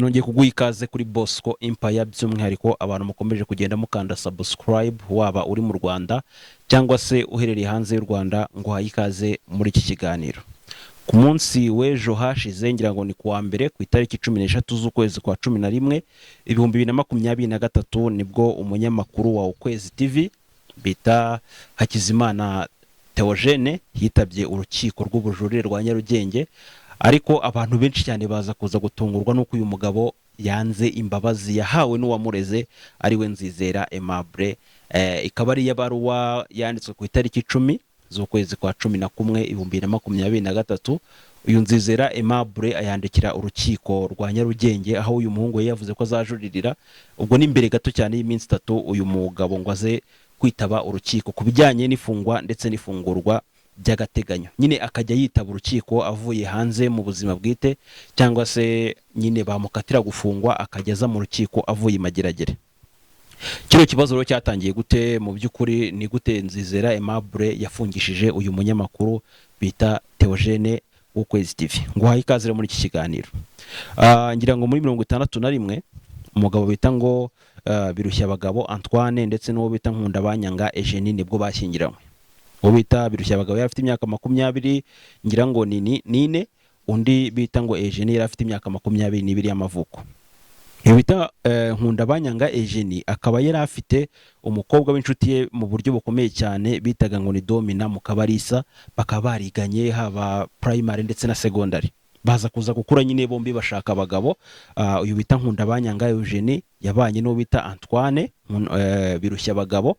nongeye kuguha ikaze kuri Bosco Empire, by'umwihariko abantu mukomeje kugenda mukanda subscribe, waba uri mu Rwanda cyangwa se uherereye hanze y'u Rwanda, ngo haye ikaze muri iki kiganiro. Ku munsi w'ejo hashize, ngira ngo ni kuwa mbere ku itariki 13 z'ukwezi kwa 11 2023, nibwo umunyamakuru wa Ukwezi TV bita Hakizimana Theo yitabye urukiko rw'ubujurire rwa Nyarugenge. Ariko abantu benshi cyane baza kuza gutungurwa nuko uyu mugabo yanze imbabazi yahawe n'uwamureze ariwe Nzizera Aimable. Ikaba ari yabaruwa yanditswe ku itariki 10 z'ukwezi kwa 11 2023. Uyu Nzizera Aimable ayandikira urukiko rwa Nyarugenge, aho uyu muhungu yavuze ko azajuririra. Ubwo ni mbere gato cyane y'iminsi 3 uyu mugabo ngo aze kwitaba urukiko kubijyanye n'ifungwa ndetse n'ifungurwa by'agateganyo. Nyine akajya yitaba urukiko avuye hanze mu buzima bwite, cyangwa se nyine bamukatira gufungwa akageza mu rukiko avuye mageragere. Kino kibazo rero cyatangiye gute mu by'ukuri? Ni gute Nzizera Aimable yafungishije uyu munyamakuru bita Theo w'Ukwezi TV? Ngo haye ikaze muri iki kiganiro. Ngira ngo muri 61 umugabo bita ngo Birushya abagabo Antoine ndetse n'uwo bita Nkundabanyanga Eugenie nibwo bashyingiranywe. Uwo bita Birushya abagabo yari afite imyaka 20, ngira ngo ni nine, undi bita ngo Eugenie yari afite imyaka 22 y'amavuko. Uwo bita Nkundabanyanga Eugenie akaba yari afite umukobwa w'inshuti ye mu buryo bukomeye cyane bitaga ngo ni Domina mu Kabarisa, bakaba bariganye haba primary ndetse na secondary. Baza kuza gukura nyine bombi bashaka abagabo. Uyu bita Nkundabanyanga Eugenie yabanye n'uwo bita Antoine Birushya abagabo.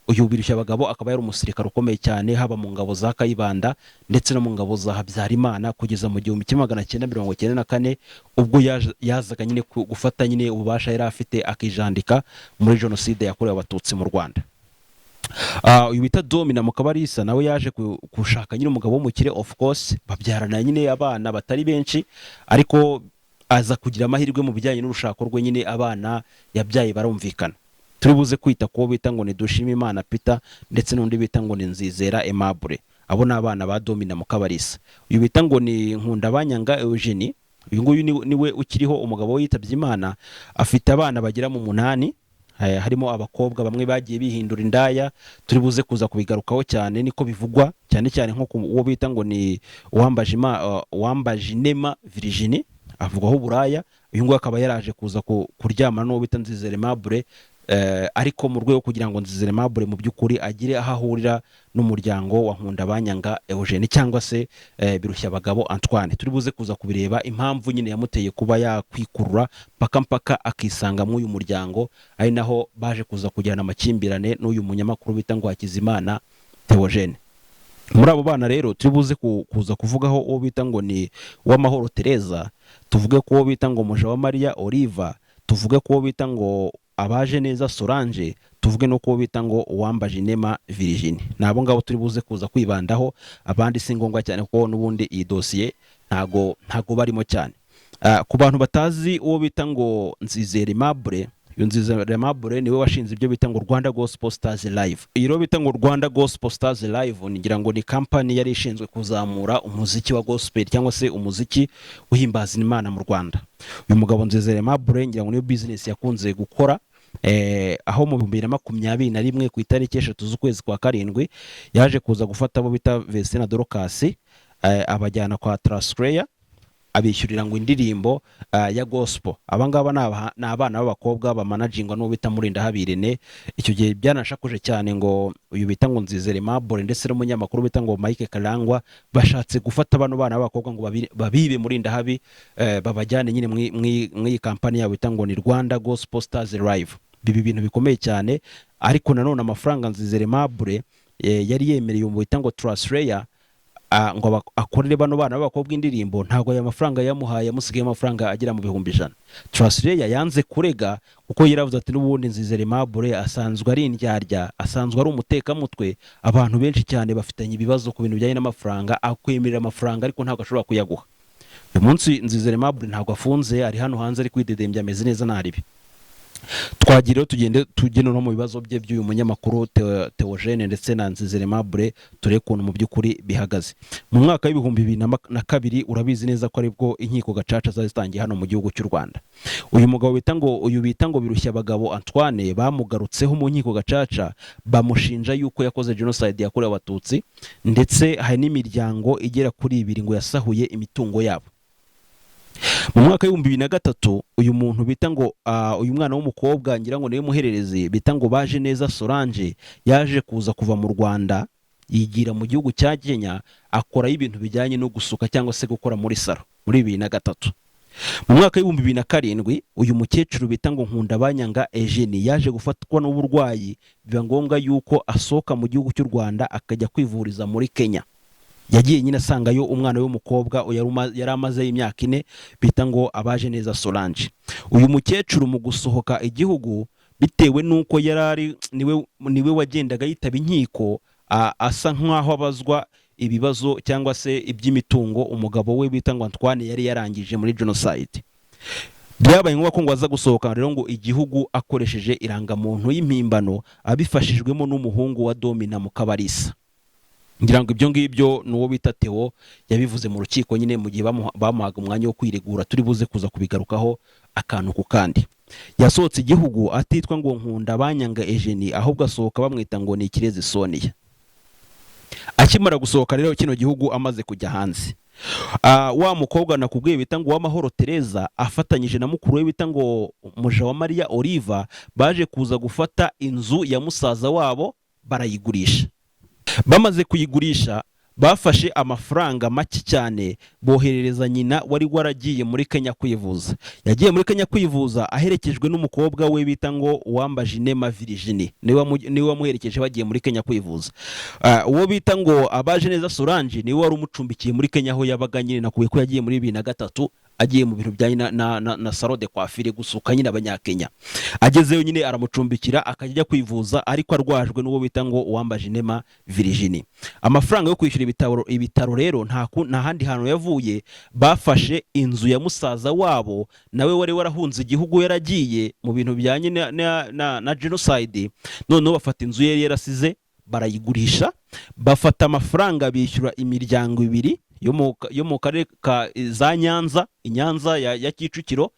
Uyu Birushya abagabo akaba yari umusirikare ukomeye cyane haba mu ngabo za Kayibanda ndetse no mu ngabo za Habyarimana kugeza mu 1994, ubwo yazaga nyine gufata nyine ububasha yari afite akijandika muri jenoside yakorewe abatutsi mu Rwanda. Uyu bita Domina mu Kabarisa nawe yaje gushaka nyine umugabo w'umukire, of course babyarana nyine abana batari benshi, ariko aza kugira amahirwe mu bijyanye n'urushako rwe, nyine abana yabyaye barumvikana. Turi buze kwita ko bita ngo ni Dushimimana Peter ndetse n'undi bita ngo ni Nzizera Aimable. Abo ni abana ba Domina mu Kabarisa. Uyu bita ngo ni Nkundabanyanga Eugenie, uyu nguyu niwe ukiriho, umugabo we yitabye Imana. Afite abana bagira mu 8, harimo abakobwa bamwe bagiye bihindura indaya. Turi buze kuza kubigarukaho cyane, niko bivugwa cyane cyane nko uwo bita ngo ni Uwambajinema Virginie avugwaho buraya. Uyu nguyu akaba yaraje kuza kuryamana n'uwo bita Nzizera Aimable, ariko mu rwego kugira ngo Nzizera Aimable mu by'ukuri agire aho ahurira n'umuryango wa Nkundabanyanga Eugenie cyangwa se Birushya abagabo Antoine. Turi buze kuza kubireba impamvu nyine yamuteye kuba yakwikurura mpaka akisanga mu uyu muryango, ari naho baje kuza kujyana amakimbirane n'uyu munyamakuru bita ngo Hakizimana Theo. Muri abo bana rero turi buze kuza kuvugaho uwo bita ngo ni Uwamahoro Teresa, tuvuge ko uwo bita ngo Muja wa Maria Oliva, tuvuge ko uwo bita ngo Abaje neza Solange, tuvuge no ko bita ngo Uwambajinema Virginie. Nabo ngabo turi buze kuza kwibandaho, abandi si ngombwa cyane kuko n'ubundi iyi dossier ntago barimo cyane. Ku bantu batazi uwo bita ngo Nzizera Aimable, uyu Nzizera Aimable niwe washinze ibyo bita ngo Rwanda Gospel Stars Live. Iyo bita ngo Rwanda Gospel Stars Live ngira ngo ni company yari ishinzwe kuzamura umuziki wa gospel cyangwa se umuziki uhimbaza Imana mu Rwanda. Uyu mugabo Nzizera Aimable ngira ngo niyo business yakunze gukora, aho mu 2021 ku itariki 3 z'ukwezi kwa 7 yaje kuza gufata abo bita Byose na Dorcas, abajyana kwa Trascrea, abishyurira ngo indirimbo ya gospel. Abangaba ni abana b'abakobwa bamanagingwa n'uwo bita Murindahabirene. Icyo gihe byanashakuje cyane ngo uyu bita ngo Nzizera Aimable ndetse n'umunyamakuru bita ngo Mike Karangwa bashatse gufata bano bana b'abakobwa ngo babibe Murindahabi, babajyane nyine mw'iyi kampani yabo bita ngo ni Rwanda Gospel Stars Live. Bibi bintu bikomeye cyane, ariko nanone amafaranga Nzizera Aimable yari yemereye umuntu bita ngo Trascrea ngo akorere bano bana b'abakobwa indirimbo, ntago aya mafaranga yamuhaye, yamusigaye amafaranga agera mu 100,000. Trascrea yanze kurega kuko yaravuze ati n'ubundi Nzizera Aimable asanzwe ari indyarya, asanzwe ari umutekamutwe, abantu benshi cyane bafitanye ibibazo ku bintu bijyanye n'amafaranga, akwemerera amafaranga ariko ntago ashobora kuyaguha. Uyu munsi Nzizera Aimable ntago afunze, ari hano hanze ari kwidedembya ameze neza naribi. twagira tugende no mu bibazo bye by'uyu munyamakuru Theogene ndetse na Nzizera Aimable turebe ukuntu mu by'ukuri bihagaze. Mu mwaka w'ibihumbi 2002 urabizi neza ko aribwo inkiko gacaca zazitangiye hano mu gihugu cy'u Rwanda. Uyu mugabo bita ngo birushya abagabo Antoine bamugarutseho mu nkiko gacaca bamushinja yuko yakoze genocide yakorewe abatutsi, ndetse hari n'imiryango igera kuri 2 ngo yasahuye imitungo yabo. Mu mwaka w'ibihumbi 2003 uyu muntu bita ngo uyu mwana w'umukobwa ngira ngo niwe muhererezi bita ngo baje neza Solange yaje kuva mu Rwanda yigira mu gihugu cya Kenya akora ibintu bijyanye no gusuka cyangwa se gukora muri salo muri 2003. Mu mwaka w'ibihumbi 2007 uyu mukecuru bita ngo Nkundabanyanga Eugenie yaje gufatwa n'uburwayi biba ngombwa yuko asohoka mu gihugu cy'u Rwanda akajya kwivuriza muri Kenya. Yagiye nyine asangayo umwana w'umukobwa yari amaze imyaka 4 bita ngo abaje neza Solange. Uyu mukecuru mu gusohoka igihugu bitewe nuko yarari niwe wagendaga yitaba inkiko asa nkaho abazwa ibibazo cyangwa se iby'imitungo umugabo we bita ngo Antoine yari yarangije muri genocide. Byabaye ngombwa ko ngo aza gusohoka rero ngo igihugu akoresheje irangamuntu y'impimbano abifashijwemo n'umuhungu wa Domina Mukabarisa. Ngira ngo ibyo ngibyo nuwo bita Theo yabivuze mu rukiko nyine mu gihe bamuhaga umwanya wo kwiregura, turi buze kuza kubigarukaho akantu ku kandi. Yasohotse igihugu atitwa ngo Nkundabanyanga Eugenie ahubwo asohoka bamwita ngo ni Kirezi Sonia. Akimara gusohoka rero kino gihugu amaze kujya hanze, wa mukobwa nakubwiye bita ngo Uwamahoro Teresa afatanyije na mukuru we bita ngo Mujawamariya Oliva baje kuza gufata inzu ya musaza wabo barayigurisha. Bamaze kuyigurisha bafashe amafaranga make cyane boherereza nyina wari waragiye muri Kenya kwivuza. Yagiye muri Kenya kwivuza aherekejwe n'umukobwa we bita ngo Uwambaje Inema Virginie, niwe wamuherekeje bagiye muri Kenya kwivuza. Uwo bita ngo abaje neza Solange niwe wari umucumbikiye muri Kenya aho yabaga nyine, nakuye ko yagiye muri 2003 agiye mu bintu bijyanye na salon de coiffure gusuka nyine abanyakenya. Agezeyo nyine aramucumbikira akajya kwivuza ariko arwajwe n'uwo bita ngo Uwambaje Inema Virginie. Amafaranga yo kwishyura ibitaro rero nta handi hantu yavuye, bafashe inzu ya musaza wabo nawe wari warahunze igihugu yaragiye mu bintu bijyanye na genocide, noneho bafata inzu yari yarasize barayigurisha, bafata amafaranga bishyura imiryango 2 yo mu karere ka za Nyanza ya Kicukiro,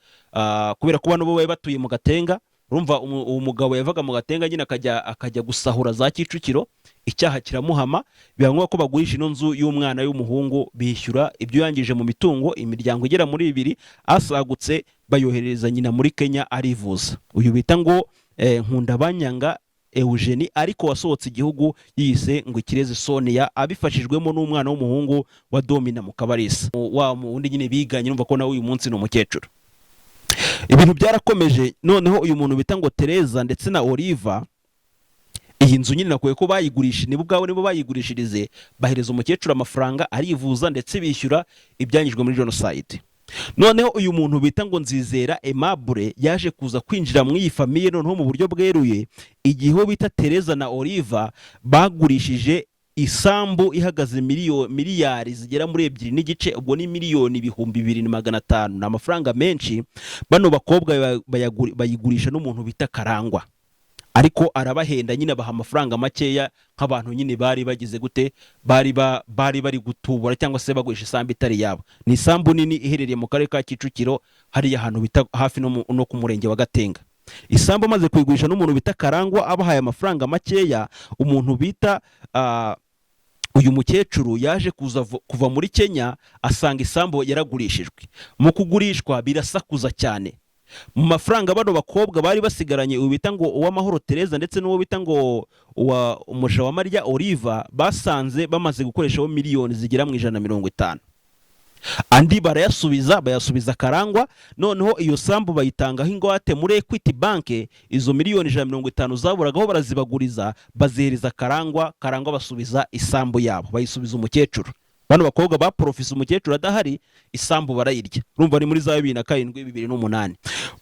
kubera ko bano bo batuye mu Gatenga. Urumva umugabo yavaga mu Gatenga nyine akajya gusahura za Kicukiro, icyaha kiramuhama, birangombwa ko bagurisha ino nzu y'umwana y'umuhungu bishyura ibyo yangije mu mitungo, imiryango igera muri 2 asagutse bayohereza nyina muri Kenya arivuza. Uyu bita ngo Nkundabanyanga Eugenie ariko wasohotse igihugu yise ngo Kirezi Sonia abifashijwemo n'umwana w'umuhungu wa Domina Mukabarisa, wa wundi nyine biganye. Numva ko nawe uyu munsi ni umukecuru. Ibintu byarakomeje, noneho uyu muntu bita ngo Teresa ndetse na Oliva iyi nzu nyine nakuye ko bayigurisha nibo bayigurishirize, bahereza umukecuru amafaranga arivuza ndetse bishyura ibyangijwe muri genocide. Noneho uyu muntu bita ngo Nzizera Aimable yaje kuza kwinjira mu iyi famiye noneho mu buryo bweruye, igihe bita Teresa na Oliva bagurishije isambu ihagaze miliyari zigera muri 2.5, ubwo ni miliyoni 2,500. Ni amafaranga menshi. Bano bakobwa bayigurisha n'umuntu bita Karangwa, ariko arabahenda nyine baha amafaranga makeya nk'abantu nyine bari bagize gute, bari bari gutubura cyangwa se bagurisha isambu itari yabo. Ni isambu nini iherereye mu karere ka Kicukiro hariya ahantu bita hafi no ku murenge wa Gatenga. Isambu maze kuyigurisha n'umuntu bita Karangwa abahaye amafaranga makeya, umuntu bita uyu mukecuru yaje kuva muri Kenya asanga isambu yaragurishijwe. Mu kugurishwa birasakuza cyane. Mu mafaranga bano bakobwa bari basigaranye ubita ngo Uwamahoro Teresa ndetse n'uwo bita ngo Mujawamariya Oliva basanze bamaze gukoreshaho miliyoni zigera mu 150. Andi bayasubiza Karangwa, noneho iyo sambu bayitangaho ingwate muri Equity Bank. Izo miliyoni 150 zaburagaho barazibaguriza bazihereza Karangwa basubiza isambu yabo, bayisubiza umukecuru. Bano bakobwa baprofisa umukecuru adahari, isambu barayirya. Urumva ni muri za 2007 2008.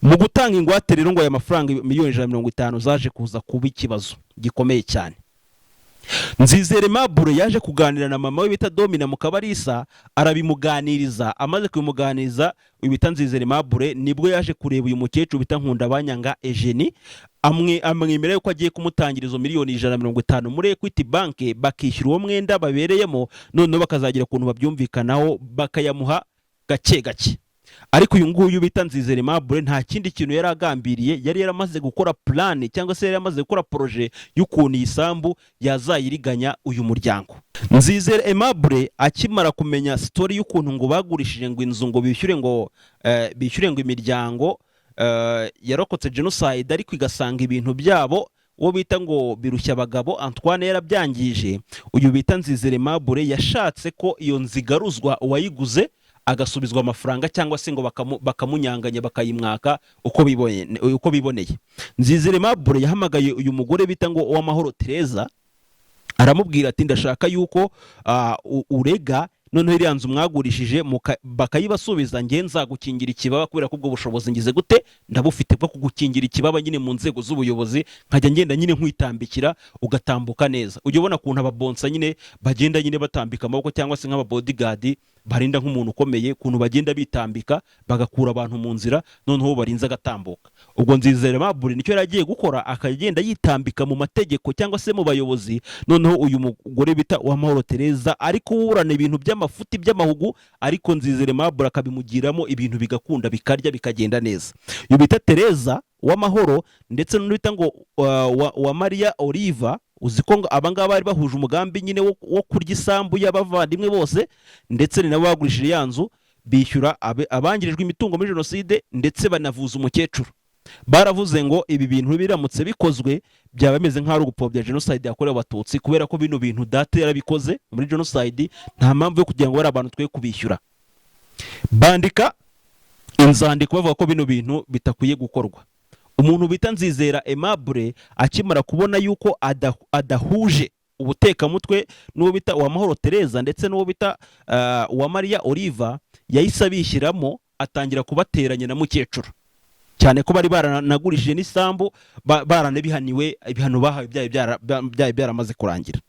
Mu gutanga ingwate rero ngo aya mafaranga miliyoni 150 zaje kuza kuba ikibazo gikomeye cyane. Nzizera Aimable yaje kuganira na mama we bita Domina mu Kabarisa, arabimuganiriza. Amaze kubimuganiriza uyu bita Nzizera Aimable nibwo yaje kureba uyu mukecuru bita Nkundabanyanga Eugenie, amwemerera ko agiye kumutangira izo miliyoni 150 muri Equity Bank, bakishyura uwo mwenda babereyemo, noneho bakazagira ukuntu babyumvikanaho bakayamuha gake gake. Ariko uyu nguyu bita Nzizera Aimable nta kindi kintu yari agambiriye, yari yaramaze gukora plan cyangwa se yari yaramaze gukora projet y'ukuntu isambu yazayiriganya uyu muryango. Nzizera Aimable akimara kumenya story y'ukuntu ngo bagurishije ngo inzu ngo bishyure ngo imiryango yarokotse genocide, ariko igasanga ibintu byabo uwo bita ngo birushya abagabo Antoine yarabyangije. Uyu bita Nzizera Aimable yashatse ko iyo nzigaruzwa uwayiguze agasubizwa amafaranga cyangwa se ngo bakamunyanganya bakayimwaka uko biboneye. Nzizera Aimable yahamagaye uyu mugore bita ngo Uwamahoro Teresa, aramubwira ati ndashaka yuko urega noneho iriya nzu mwagurishije bakayibasubiza, nge nzagukingira ikibaba kubera ko ubwo bushobozi ngize gute ndabufite bwo kugukingira ikibaba nyine mu nzego z'ubuyobozi, nkajya ngenda nyine nkwitambikira ugatambuka neza. Ujye ubona kuntu ababonsa nyine bagenda nyine batambika amaboko cyangwa se nk'aba bodyguard barinda nk'umuntu ukomeye, kuntu bagenda bitambika bagakura abantu mu nzira noneho barinze agatambuka. Ubwo Nzizera Aimable nicyo yaragiye gukora, akagenda yitambika mu mategeko cyangwa se mu bayobozi, noneho uyu mugore bita Uwamahoro Teresa ariko uburana ibintu by'amafuti by'amahugu, ariko Nzizera Aimable akabimugiramo ibintu bigakunda bikarya bikagenda neza. Uyu bita Teresa Uwamahoro ndetse n'undi bita ngo wa Maria Oliva, uzi ko abangaba bari bahuje umugambi nyine wo kurya isambu y'abavandimwe bose, ndetse ni nabo bagurishije ya nzu bishyura abangirijwe imitungo muri jenoside ndetse banavuza umukecuru. Baravuze ngo ibi bintu biramutse bikozwe byaba bimeze nk'aho gupfobya genocide yakorewe abatutsi, kubera ko bino bintu data yarabikoze muri genocide, nta mpamvu yo kugira ngo bari abantu twe kubishyura. Bandika inzandiko bavuga ko bino bintu bitakwiye gukorwa. Umuntu bita Nzizera Aimable akimara kubona yuko adahuje ubutekamutwe n'uwo bita Uwamahoro Teresa ndetse n'uwo bita wa Maria Oliva, yahise abishyiramo atangira kubateranya na mukecuru, cyane ko bari baranagurishije n'isambu baranabihaniwe, ibihano bahawe byaye byaramaze kurangira.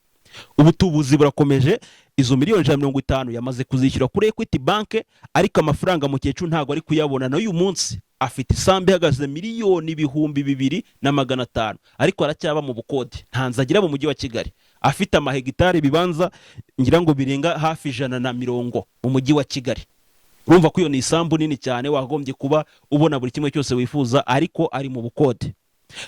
Ubutubuzi burakomeje, izo miliyoni 150 yamaze kuzishyura kuri Equity Bank, ariko amafaranga mukecuru ntago ari kuyabona. N'uyu munsi afite isambu ihagaze miliyoni 2,250, ariko aracyaba mu bukode, ntanze agira mu mujyi wa Kigali. Afite amahegitari bibanza ngira ngo birenga hafi 150 mu mujyi wa Kigali. Urumva ko iyo ni isambu nini cyane, wagombye kuba ubona buri kimwe cyose wifuza, ariko ari mu bukode.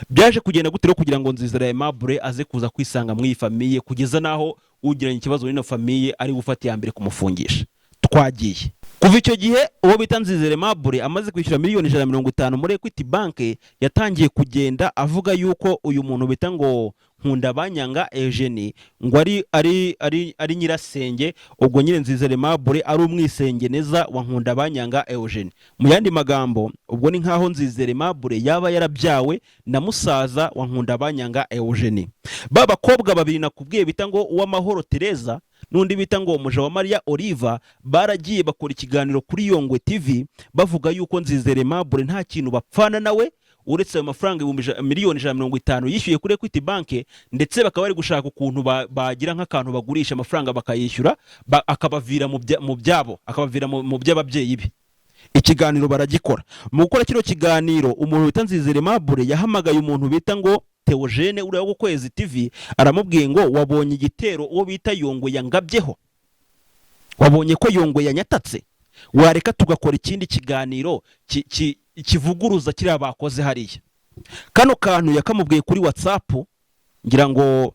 Byaje kugenda gute rero kugira ngo Nzizera Aimable aze kuza kwisanga mu iyi famiye, kugeza naho ugiranye ikibazo n'ino famiye ari gufata ya mbere kumufungisha? Twagiye kuva icyo gihe uwo bita Nzizera Aimable amaze kwishyura miliyoni 150 muri Equity Bank, yatangiye kugenda avuga yuko uyu muntu bita ngo Nkundabanyanga Eugenie ngo ari nyirasenge, ubwo nyine Nzizera Aimable ari umwisengeneza wa Nkundabanyanga Eugenie. Mu yandi magambo, ubwo ni nkaho Nzizera Aimable yaba yarabyawe na musaza wa Nkundabanyanga Eugenie. Bakobwa babiri nakubwiye bita ngo Uwamahoro Teresa n'undi bita ngo umuja wa Maria Oliva, baragiye bakora ikiganiro kuri Yongwe TV bavuga yuko Nzizera Aimable nta kintu bapfana nawe uretse ayo mafaranga miliyoni 150 yishyuye kuri Equity Bank, ndetse bakaba bari gushaka ukuntu bagira nk'akantu bagurisha amafaranga bakayishyura, akabavira mu byabo, akabavira mu by'ababyeyi be. Ikiganiro baragikora. Mu gukora kino kiganiro, umuntu bita Nzizera Aimable yahamagaye umuntu bita ngo Theo uri wo Kwezi TV, aramubwiye ngo wabonye igitero uwo bita Yongwe yangabyeho, wabonye ko Yongwe yanyatatse, wareka tugakora ikindi kiganiro kivuguruza kiriya bakoze hariya. Kano kantu yakamubwiye kuri WhatsApp, ngira ngo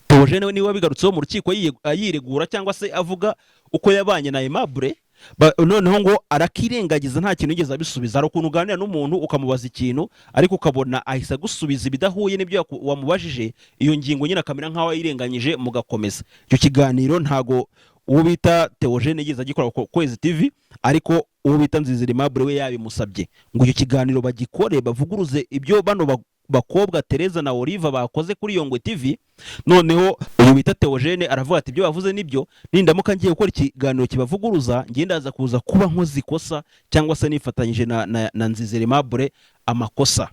Theo niwe bigarutseho mu rukiko yiregura cyangwa se avuga uko yabanye na Aimable. Noneho ngo arakirengagiza, nta kintu yigeze abisubiza. Ari ukuntu uganira n'umuntu ukamubaza ikintu ariko ukabona ahise gusubiza ibidahuye n'ibyo wamubajije, iyo ngingo nyine akamera nkaho yirenganyije mugakomeza. Icyo kiganiro ntago uwo bita Theo yigeze agikora ku Kwezi TV, ariko uwo bita Nzizera Aimable we yabimusabye ngo icyo kiganiro bagikore bavuguruze ibyo bano bakobwa Teresa na Oliva bakoze kuri Yongwe TV. Noneho uyu bita Theo aravuga ati ibyo bavuze nibyo, nindamuka ngiye gukora ikiganiro kibavuguruza ngendaza kuza kuba nkoze ikosa cyangwa se nifatanyije na Nzizera Aimable amakosa.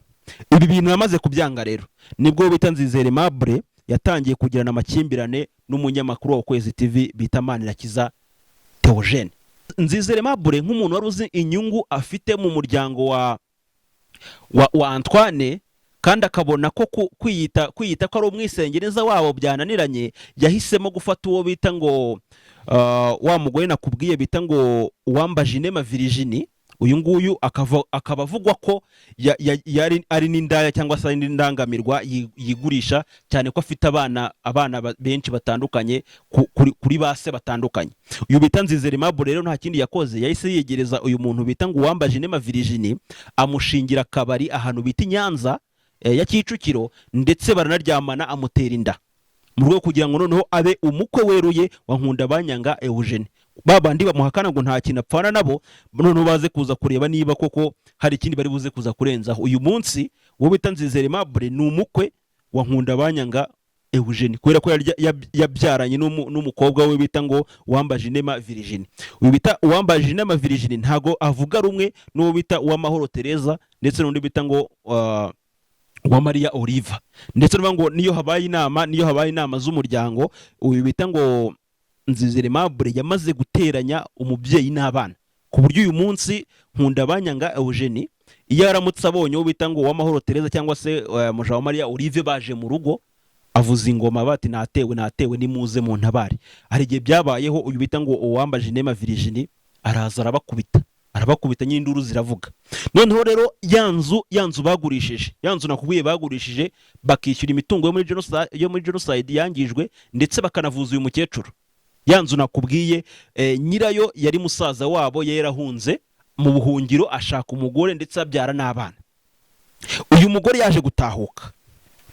Ibi bintu yamaze kubyanga rero, nibwo bita Nzizera Aimable yatangiye kugirana amakimbirane n'umunyamakuru wa Ukwezi TV bita Manirakiza Theogene. Nzizera Aimable nk'umuntu wari uzi inyungu afite mu muryango wa Antoine, kandi akabona ko kwiyita ko ari umwisengereza wabo byananiranye, yahisemo gufata uwo bita ngo wa mugore nakubwiye bita ngo uwambaje inema Virginie. Uyu nguyu akaba avugwa ko ari n'indaya cyangwa se n'indangamirwa yigurisha cyane, ko afite abana benshi batandukanye kuri base batandukanye. Uyu bita Nzizera Aimable rero nta kindi yakoze, yahise yegereza uyu muntu bita ngo uwambaje inema Virginie, amushingira akabari ahantu bita Nyanza ya Kicukiro, ndetse baranaryamana, amutera inda mu rwego kugira ngo noneho abe umukwe weruye wa Nkundabanyanga Eugene. Babandi bamuhakana ngo nta kintu apfana nabo, noneho baze kuza kureba niba koko hari ikindi bari buze kuza kurenzaho. Uyu munsi uwo bita Nzizera Aimable ni umukwe wa Nkundabanyanga Eugene, kubera ko yabyaranye n'umukobwa we bita ngo uwambaje inema Virginie. Uyu bita uwambaje inema Virginie ntago avuga rumwe n'uwo bita Uwamahoro Teresa, ndetse n'undi bita ngo wa Maria Oliva. Ndetse ngo niyo habaye inama z'umuryango, uyu bita ngo Nzizera Aimable yamaze guteranya umubyeyi n'abana, ku buryo uyu munsi Nkundabanyanga Eugene iyo aramutse abonye uwo bita ngo Uwamahoro Teresa cyangwa se muja wa Maria Olive baje mu rugo, avuza ingoma bati natewe nimuze mu ntabari. Hari igihe byabayeho uyu bita ngo uwambaje inema Virginie araza arabakubita nyinduru ziravuga. Noneho rero yanzu bagurishije, yanzu nakubwiye bagurishije, bakishyura imitungo yo muri genocide yangijwe, ndetse bakanavuza uyu mukecuru. Yanzu nakubwiye nyirayo yari musaza wabo, yarahunze mu buhungiro ashaka umugore ndetse abyara n'abana. Uyu mugore yaje gutahuka,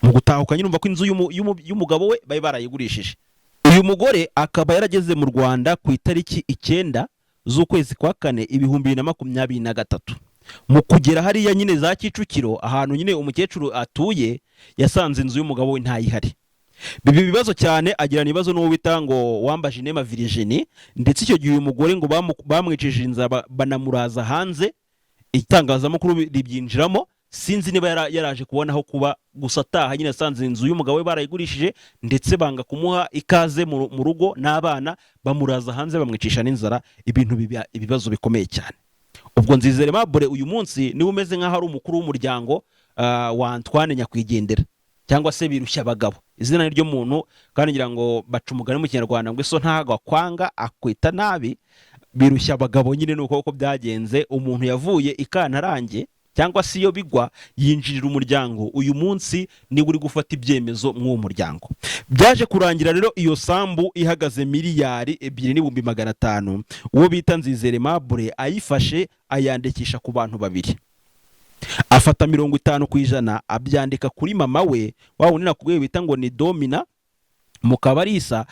mu gutahuka nyine umva ko inzu y'umugabo we bari barayigurishije. Uyu mugore akaba yarageze mu Rwanda ku itariki 9 z'ukwezi kwa 4 2023. Mu kugera hariya nyine za Kicukiro ahantu nyine umukecuru atuye, yasanze inzu y'umugabo we ntayihari. Bibi bibazo cyane, agirana ibibazo n'uwo bita ngo wambaje inema Virginie, ndetse icyo gihe uyu mugore ngo bamwicishije inzara banamuraza hanze, itangazamakuru ribyinjiramo. Sinzi niba yaraje kubona aho kuba, gusa ataha nyine asanze inzu y'umugabo we barayigurishije, ndetse banga kumuha ikaze mu rugo n'abana, bamuraza hanze bamwicisha n'inzara, ibintu ibibazo bikomeye cyane. Ubwo Nzizera Aimable uyu munsi niwe umeze nk'aho ari umukuru w'umuryango wa Antoine nyakwigendera, cyangwa se birushya abagabo. Izina ryo muntu kandi ngira ngo baca umugani mu Kinyarwanda ngo iso ntago akwanga akwita nabi, birushya abagabo nyine nuko byagenze. Umuntu yavuye ikantarange cyangwa se iyo bigwa yinjirira umuryango, uyu munsi niwe uri gufata ibyemezo mw'uwo muryango. Byaje kurangira rero iyo sambu ihagaze miliyari 2,500,000, uwo bita Nzizera Aimable ayifashe ayandikisha ku bantu babiri, afata 50% abyandika kuri mama we wawo nina kubwiye bita ngo ni Domina Mukabarisa,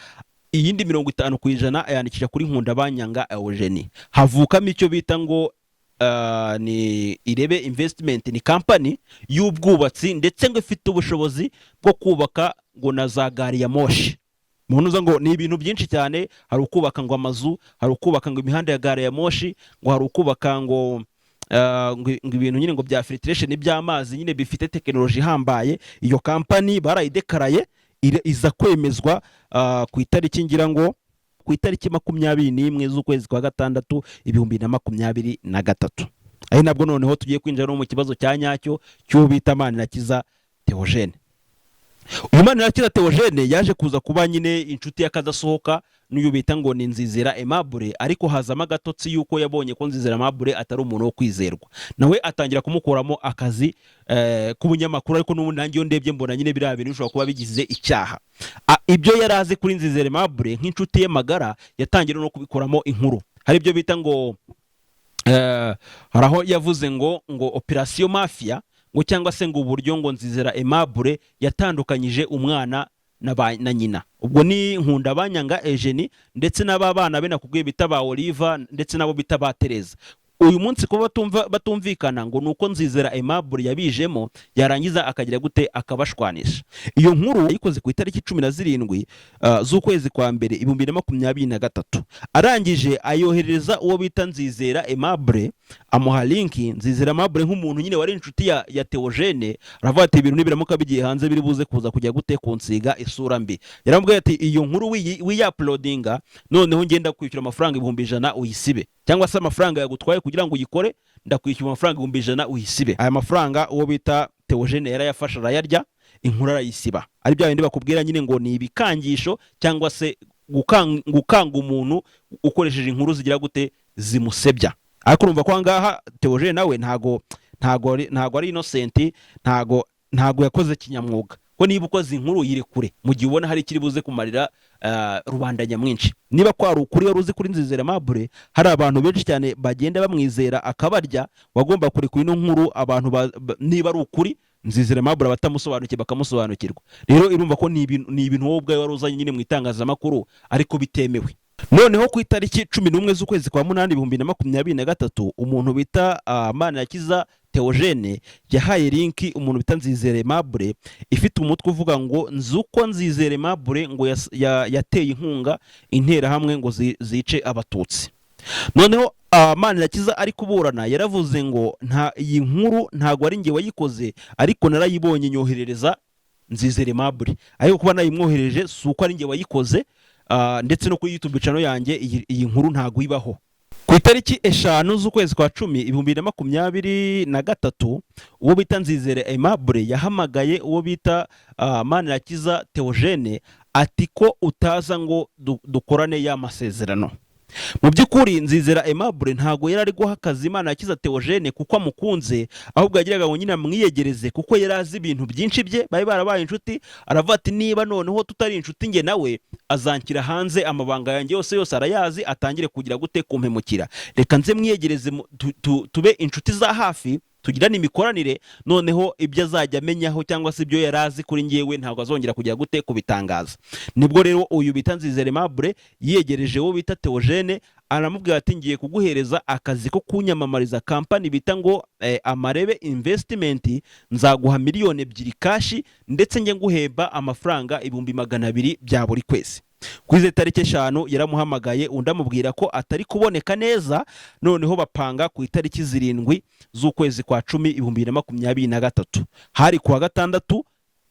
iyindi 50% ayandikisha kuri Nkundabanyanga Eugene. Havukamo icyo bita ngo ni Irebe Investment, ni company y'ubwubatsi ndetse ngo ifite ubushobozi bwo kubaka ngo na za gari ya moshi. Munuza ngo ni ibintu byinshi cyane, hari ukubaka ngo amazu, hari ukubaka ngo imihanda ya gari ya moshi, ngo hari ukubaka ngo ibintu nyine ngo bya filtration by'amazi nyine bifite technology ihambaye. Iyo company barayidekaraye iza kwemezwa ku itariki ngira ngo ku itariki 21 z'ukwezi kwa 6 2023. Ari nabwo noneho tugiye kwinjira no mu kibazo cya nyacyo cy'ubita Manirakiza Theogene. Uyu Manirakiza Theogene yaje kuza kuba nyine inshuti y'akadasohoka n'uyu bita ngo ni Nzizera Aimable, ariko hazama gatotsi yuko yabonye ko Nzizera Aimable atari umuntu wo kwizerwa, nawe atangira kumukoramo akazi k'ubunyamakuru. Ariko n'ubu nangiyo ndebye mbona nyine biriya bintu bishobora kuba bigize icyaha. Ibyo yaraze kuri Nzizera Aimable nk'inshuti ye magara yatangira no kubikoramo inkuru. Hari ibyo bita ngo haraho yavuze ngo operation mafia, ngo cyangwa se ngo uburyo ngo Nzizera Aimable yatandukanyije umwana na nyina. Ubwo ni Nkundabanyanga Eugene ndetse n'ababana be nakubwiye bita ba Oliva ndetse nabo bita ba Teresa. uyu munsi kuba batumvikana ngo nuko Nzizera Aimable yabijemo yarangiza akagira gute akabashwanisha. Iyo nkuru yayikoze ku itariki 17 z'ukwezi kwa mbere 2023, arangije ayohereza uwo bita Nzizera Aimable, amuha linki. Nzizera Aimable nk'umuntu nyine wari inshuti ya Theogene, aravuga ati ibintu nibiramuka bigiye hanze biri buze kuza kujya gute kunsiga isura mbi. Yaramubwiye ati iyo nkuru wiya-uploadinga, noneho ngenda kwishyura amafaranga 100 uyisibe, cyangwa se amafaranga yagutwaye kugira ngo uyikore ndakwishyura amafaranga 100 uyisibe. Aya mafaranga uwo bita Theogene yarayafasha arayarya, inkuru arayisiba. Ari bya bindi bakubwira nyine ngo ni ibikangisho cyangwa se gukanga umuntu ukoresheje inkuru zigira gute zimusebya. Ariko urumva ko ngaha Theogene nawe ntago ari innocent, ntago yakoze kinyamwuga. Ko niba ukoze inkuru yire kure mu gihe ubona hari kiri buze kumarira rubanda nyamwinshi. Niba kwari ukuri wari uzi kuri Nzizera Aimable, hari abantu benshi cyane bagenda bamwizera akabarya, wagomba kuri ino nkuru abantu niba ari ukuri Nzizera Aimable batamusobanukiye bakamusobanukirwa. Rero irumva ko ni ibintu wowe ubwawe wari uzanye nyine mu itangazamakuru ariko bitemewe. Noneho ku itariki 11 z'ukwezi kwa 8 2023, umuntu bita Manirakiza Theogene yahaye linki umuntu bita Nzizera Aimable ifite umutwe uvuga ngo nzuko Nzizera Aimable ngo yateye inkunga intera hamwe ngo zice abatutsi. Noneho Manirakiza ari kuburana yaravuze ngo iyi nkuru ntago ari nge wayikoze, ariko narayibonye nyoherereza Nzizera Aimable, ariko kuba nayimwohereje suko ari nge wayikoze. Ndetse no kuri YouTube channel yanjye iyi nkuru ntago ibaho. Ku itariki 5 z'ukwezi kwa 10 2023, uwo bita Nzizera Aimable yahamagaye uwo bita Manirakiza Theogene ati ko utaza ngo dukorane ya masezerano. Mu by'ukuri Nzizera Aimable ntago yarari guha akazi Manirakiza Theogene kuko amukunze, ahubwo yagiraga ngo nyine amwiyegereze kuko yarazi ibintu byinshi bye bari barabaye inshuti. Aravuga ati niba noneho tutari inshuti nge nawe azankira hanze, amabanga yanjye yose arayazi, atangire kugira gute kumpemukira. Reka nze mwiyegereze tube inshuti za hafi, tugirane imikoranire, noneho ibyo azajya amenyaho cyangwa se ibyo yarazi kuri ngewe ntabwo azongera kujya gute kubitangaza. Nibwo rero uyu bita Nzizera Aimable yiyegereje wo bita Theogene, aramubwira ati ngiye kuguhereza akazi ko kunyamamariza company bita ngo Amarebe Investment, nzaguha miliyoni 2 kashi ndetse nge nguhemba amafaranga 200,000 bya buri kwezi. Kwize tariki 5 yaramuhamagaye undamubwira ko atari kuboneka neza. Noneho bapanga ku itariki 7 z'ukwezi kwa 10 2023, hari kuwa gatandatu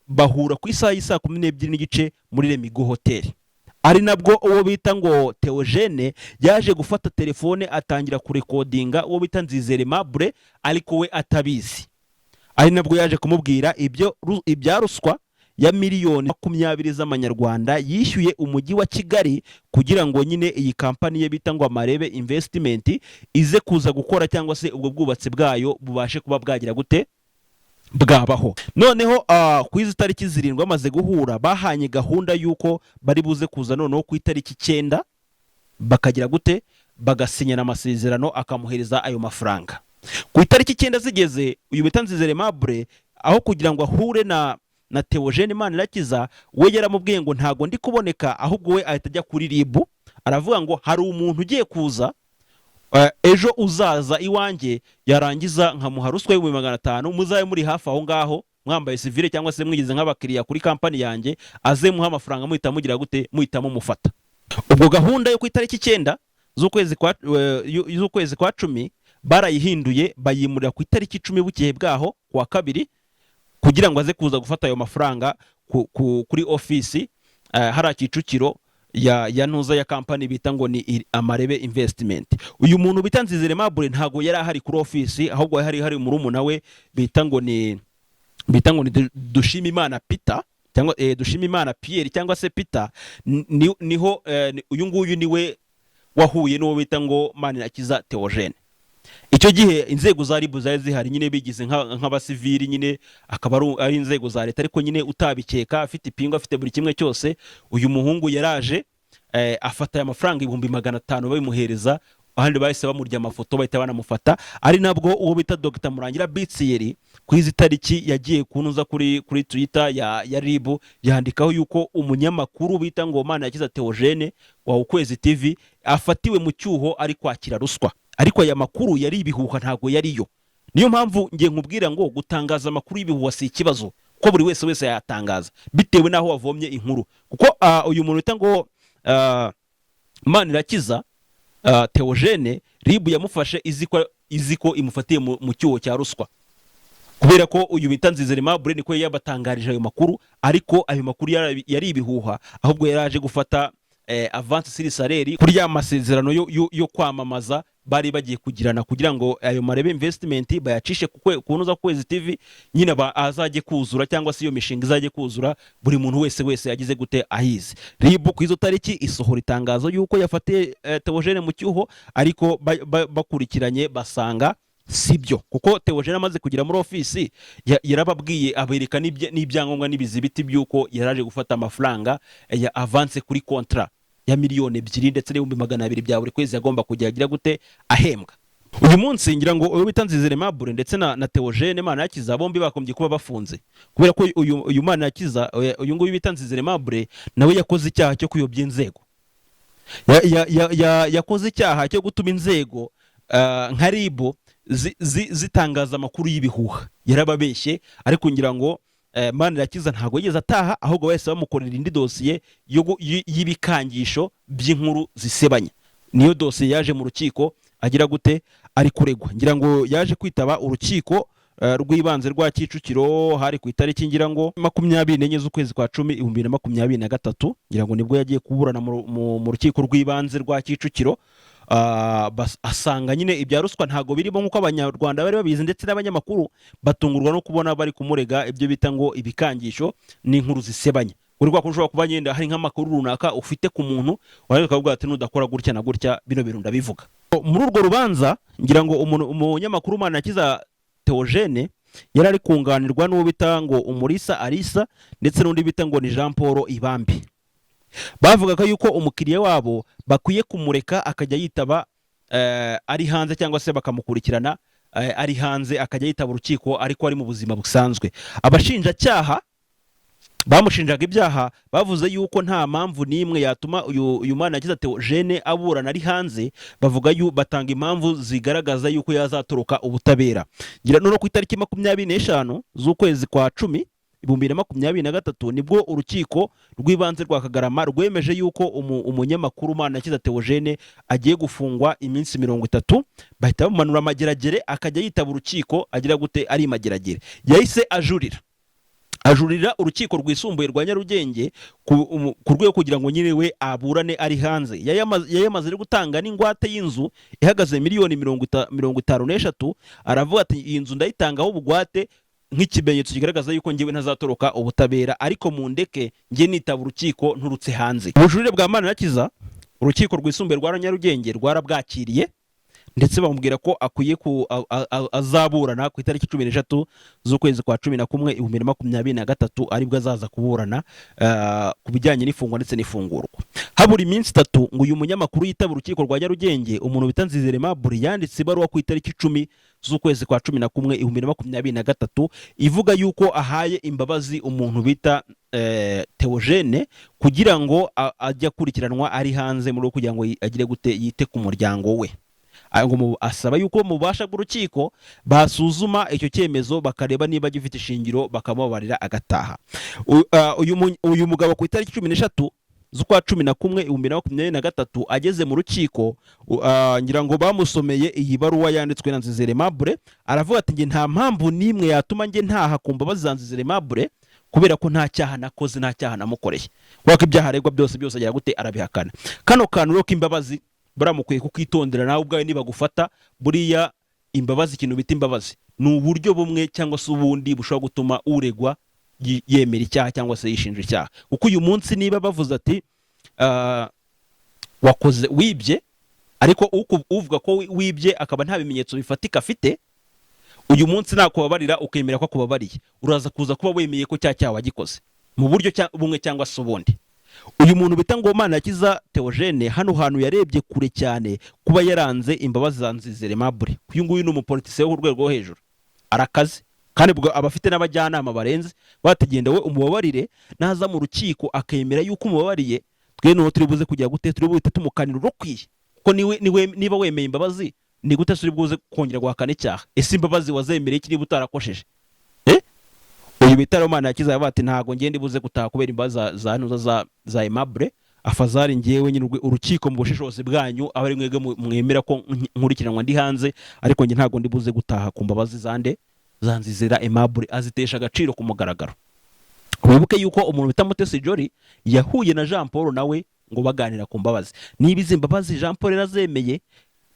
bahura ku isaha y'isa 12:30 muri Remigo Hotel. Ari nabwo uwo bita ngo Theogene yaje gufata telefone atangira kurekodinga uwo bita Nzizera Aimable ariko we atabizi. Ari nabwo yaje kumubwira ibya ruswa ya miliyoni 20 z'amanyarwanda yishyuye umujyi wa Kigali kugira ngo nyine iyi kampani ye bita ngo Amarebe Investment ize kuza gukora cyangwa se ubwo bwubatsi bwayo bubashe kuba bwagira gute bwabaho. Noneho ku izi tariki 7 bamaze guhura, bahanye gahunda yuko bari buze kuza noneho ku itariki 9 bakagira gute bagasinyana amasezerano, akamuhereza ayo mafaranga. Ku itariki 9 zigeze, uyu bita Nzizera Aimable aho kugira ngo ahure na Theogene Manirakiza, we yaramubwiye ngo ntago ndi kuboneka, ahubwo we ahita ajya kuri RIB. Aravuga ngo hari umuntu ugiye kuza ejo uzaza iwanjye, yarangiza nkamuha ruswa y'500, muzaye muri hafi aho ngaho mwambaye civile cyangwa se mwigize nk'abakiriya kuri kampani yanjye, aze muha amafaranga muhita mugira gute muhitamo mufata. Ubwo gahunda yo ku itariki 9 z'ukwezi kwa 10 barayihinduye, bayimurira ku itariki 10 bukiye bwaho kwa kabiri, kugira ngo aze kuza gufata ayo mafaranga kuri ofisi hari Kicukiro ya ntuza ya kampani bita ngo ni Amarebe Investment. Uyu muntu bita Nzizera Aimable ntago yari ahari kuri ofisi, ahubwo hari murumuna we bita ngo ni Dushimimana Peter cyangwa Dushimimana Pierre cyangwa se Peter. Niho uyu nguyu niwe wahuye n'uwo bita ngo Manirakiza Theogene. Icyo gihe inzego za RIB zari zihari nyine bigize nk'abasivili nyine, akaba ari inzego za leta, ariko nyine utabikeka, afite ipingo, afite buri kimwe cyose. Uyu muhungu yaraje afata ya mafaranga 500,000 babimuhereza, ahandi bahise bamurya amafoto bahita banamufata, ari nabwo uwo bita Dr Murangira Bitsiyeri ku izi tariki yagiye kunuza kuri Twitter ya RIB yandikaho yuko umunyamakuru bita ngo Manirakiza Theogene wa Ukwezi TV afatiwe mu cyuho ari kwakira ruswa, ariko aya makuru yari ibihuha ntago yariyo. Niyo mpamvu ngiye nkubwira ngo gutangaza amakuru y'ibihuha si ikibazo, ko buri wese yatangaza bitewe naho wavomye inkuru, kuko uyu muntu bita ngo Manirakiza Theogene RIB yamufashe iziko imufatiye mu cyuho cya ruswa, kubera ko uyu bita Nzizera Aimable niko yabatangarije ayo makuru, ariko ayo makuru yari ibihuha, ahubwo yaraje gufata avance sur salaire kuri ya masezerano yo kwamamaza bari bagiye kugirana, kugira ngo ayo marebe investment bayacishe kunoza Kwezi TV nyine azajye kuzura, cyangwa se iyo mishinga izajye kuzura buri muntu wese yagize gute ahize. RIB ku izo tariki isohora itangazo yuko yafatiye Theogene mu cyuho, ariko bakurikiranye basanga sibyo, kuko Theogene amaze kugira muri ofisi yarababwiye abereka n'ibyangombwa n'ibizibiti byuko yaraje gufata amafaranga ya avance kuri kontra ya miliyoni 2 ndetse n'ibihumbi 200 bya buri kwezi yagomba kujya agira gute ahembwa. Uyu munsi ngira ngo uyu bita Nzizera Aimable ndetse na Theogene Manirakiza bombi bakombye kuba bafunze, kubera ko uyu Manirakiza uyu nguyu bita Nzizera Aimable nawe yakoze icyaha cyo kuyobya inzego, yakoze icyaha cyo gutuma inzego nka RIB zitangaza amakuru y'ibihuha, yarababeshye. Ariko ngira ngo Manirakiza ntago yigeze ataha, ahubwo wese bamukorera indi dosiye y'ibikangisho by'inkuru zisebanya. Niyo dosiye yaje mu rukiko agira gute ari kuregwa. Ngira ngo yaje kwitaba urukiko rw'ibanze rwa Kicukiro hari ku itariki ngira ngo 24 z'ukwezi kwa 10 2023, ngira ngo nibwo yagiye kuburana mu rukiko rw'ibanze rwa Kicukiro. Asanga nyine ibya ruswa ntago birimo nk'uko abanyarwanda bari babizi, ndetse n'abanyamakuru batungurwa no kubona bari kumurega ibyo bita ngo ibikangisho n'inkuru zisebanya. Uri kwa kushobora kuba nyenda hari nk'amakuru runaka ufite ku muntu wari ukavuga ati nudakora gutya na gutya bino bintu ndabivuga. Muri urwo rubanza ngira ngo umunyamakuru Manirakiza Theogene yari ari kunganirwa n'uwo bita ngo Umulisa Alisa ndetse n'undi bita ngo ni Jean Paul Ibambi. Bavugaga yuko umukiriya wabo bakwiye kumureka akajya yitaba ari hanze, cyangwa se bakamukurikirana ari hanze akajya yitaba urukiko ariko ari mu buzima busanzwe. Abashinjacyaha bamushinjaga ibyaha bavuze yuko nta mpamvu n'imwe yatuma uyu Manirakiza Theogene aburana ari hanze, bavuga batanga impamvu zigaragaza yuko yazatoroka ubutabera. Ngira no ku itariki 25 z'ukwezi kwa 10 2023 nibwo urukiko rw'ibanze rwa Kagarama rwemeje yuko umunyamakuru Manirakiza Theogene agiye gufungwa iminsi 30, bahita bamanura amageragere akajya yitaba urukiko agira gute ari mageragere. Yahise ajurira urukiko rwisumbuye rwa Nyarugenge ku rwego kugira ngo nyine we aburane ari hanze. Yayamaze gutanga n'ingwate y'inzu ihagaze miliyoni 53, aravuga ati iyi nzu ndayitangaho ubugwate nk'ikimenyetso kigaragaza yuko ngewe ntazatoroka ubutabera, ariko mu ndeke nge nitaba urukiko nturutse hanze. Ubujurire bwa Manirakiza urukiko rwisumbuye rwa Nyarugenge rwarabwakiriye, ndetse bamubwira ko akwiye azaburana ku itariki 13 z'ukwezi kwa 11 2023 aribwo azaza kuburana ku bijyanye n'ifungwa ndetse n'ifungurwa. Habura iminsi 3 ngo uyu munyamakuru yitaba urukiko rwa Nyarugenge, umuntu bita Nzizera Aimable yanditse ibaruwa ku itariki 10 z'ukwezi kwa 11 2023 ivuga yuko ahaye imbabazi umuntu bita Theogene kugira ngo ajye akurikiranwa ari hanze muri kugira ngo agire gute yite ku muryango we. Asaba yuko mubasha bw'urukiko basuzuma icyo cyemezo bakareba niba gifite ishingiro bakamubarira agataha. Uyu mugabo ku itariki 13 z'ukwa 11 2023 ageze mu rukiko, ngira ngo bamusomeye iyi baruwa yanditswe na Nzizera Aimable, aravuga ati nge nta mpamvu nimwe yatuma nge ntaha ku mbabazi za Nzizera Aimable, kubera ko nta cyaha nakoze, nta cyaha namukoreye. Kwako ibyaha aregwa byose agira gute arabihakana. Kano kantu rero k'imbabazi baramukwiye kukitondera nawe ubwawe niba gufata buriya imbabazi. Ikintu bita imbabazi ni uburyo bumwe cyangwa se ubundi bushobora gutuma uregwa yemera icyaha cyangwa se yishinja icyaha. Kuko uyu munsi niba bavuze ati wakoze wibye, ariko uvuga ko wibye akaba nta bimenyetso bifatika afite, uyu munsi nakubabarira ukemera ko akubabariye, uraza kuza kuba wemeye ko cya cyaha wagikoze mu buryo bumwe cyangwa se ubundi. uyu muntu bita ngo Manirakiza Theogene hano hantu yarebye kure cyane kuba yaranze imbabazi za Nzizera Aimable. Uyu nguyu ni umupolitisiye wo ku rwego rwo hejuru, arakaze kandi bwo abafite n'abajyanama barenze bategenda we umubabarire, naza mu rukiko akemera yuko umubabariye, twe no turi buze kujya gute, turi buhite tumukanira urukwiye ko niba wemeye imbabazi ni gute suri bwuze kongera guhakana icyaha? Ese imbabazi wazemereye iki niba utarakosheje? Uyu bitaro Manirakiza yabati ntago ngende buze gutaha kubera imbabazi za hano za Aimable, afazari ngewe nyine urukiko mu bushishozi bwanyu abari mwege mwemera ko nkurikiranwa ndi hanze, ariko nge ntago ndi buze gutaha ku mbabazi zande za Nzizera Aimable, azitesha agaciro ku mugaragaro. Wibuke yuko umuntu bita Mutesi Jolly yahuye na Jean Paul nawe ngo baganira ku mbabazi. Niba izi mbabazi Jean Paul yarazemeye,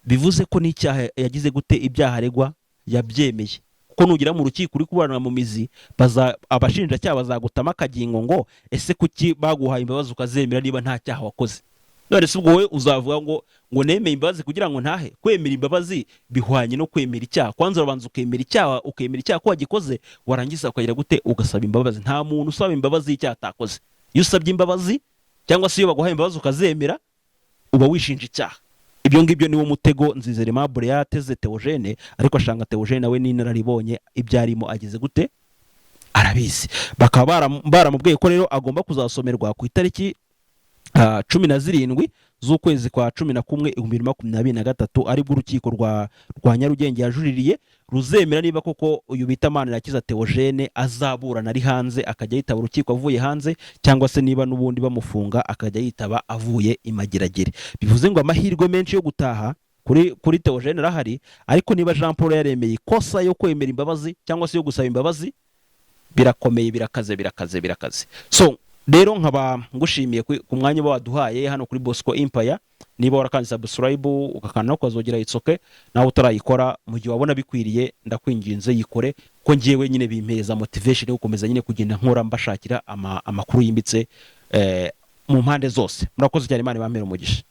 bivuze ko n'icyaha yagize gute, ibyaha aregwa yabyemeye. Kuko nugira mu rukiko uri kuburanira mu mizi, abashinjacyaha bazagutama akagingo ngo ese kuki baguhaye imbabazi ukazemera niba nta cyaha wakoze? None se ubwo wowe uzavuga ngo nemeye imbabazi kugira ngo ntahe? Kwemera imbabazi bihwanye no kwemera icyaha. Kwanza urabanza ukemera icyaha ko wagikoze, warangiza ukagira gute ugasaba imbabazi. Nta muntu usaba imbabazi y'icyaha atakoze. Iyo usabye imbabazi cyangwa se iyo baguhaye imbabazi ukazemera, uba wishinja icyaha. Ibyo ngibyo niwo mutego Nzizera Aimable yateze Theogene, ariko ashanga Theogene nawe n'inararibonye ibyarimo ageze gute arabizi. Bakaba baramubwiye ko rero agomba kuzasomerwa ku itariki 17 z'ukwezi kwa 11 2023 aribwo urukiko rwa Nyarugenge yajuririye ruzemera niba koko uyu bita Manirakiza Theogene azaburana ari hanze akajya yitaba urukiko avuye hanze, cyangwa se niba n'ubundi bamufunga akajya yitaba avuye imageragere. Bivuze ngo amahirwe menshi yo gutaha kuri Theogene arahari, ariko niba Jean Paul yaremeye ikosa yo kwemera imbabazi cyangwa se yo gusaba imbabazi, birakomeye, birakaze. So rero nkaba ngushimiye ku mwanya waduhaye hano kuri Bosco Empire. Niba warakanze subscribe ukakana no kwazogera itsoke, nawe utarayikora mu gihe wabona bikwiriye, ndakwinginze yikore, ko ngiyewe nyine bimpeza motivation yo gukomeza nyine kugenda nkora mbashakira amakuru yimbitse mu mpande zose. Murakoze cyane, Imana ibamere umugisha.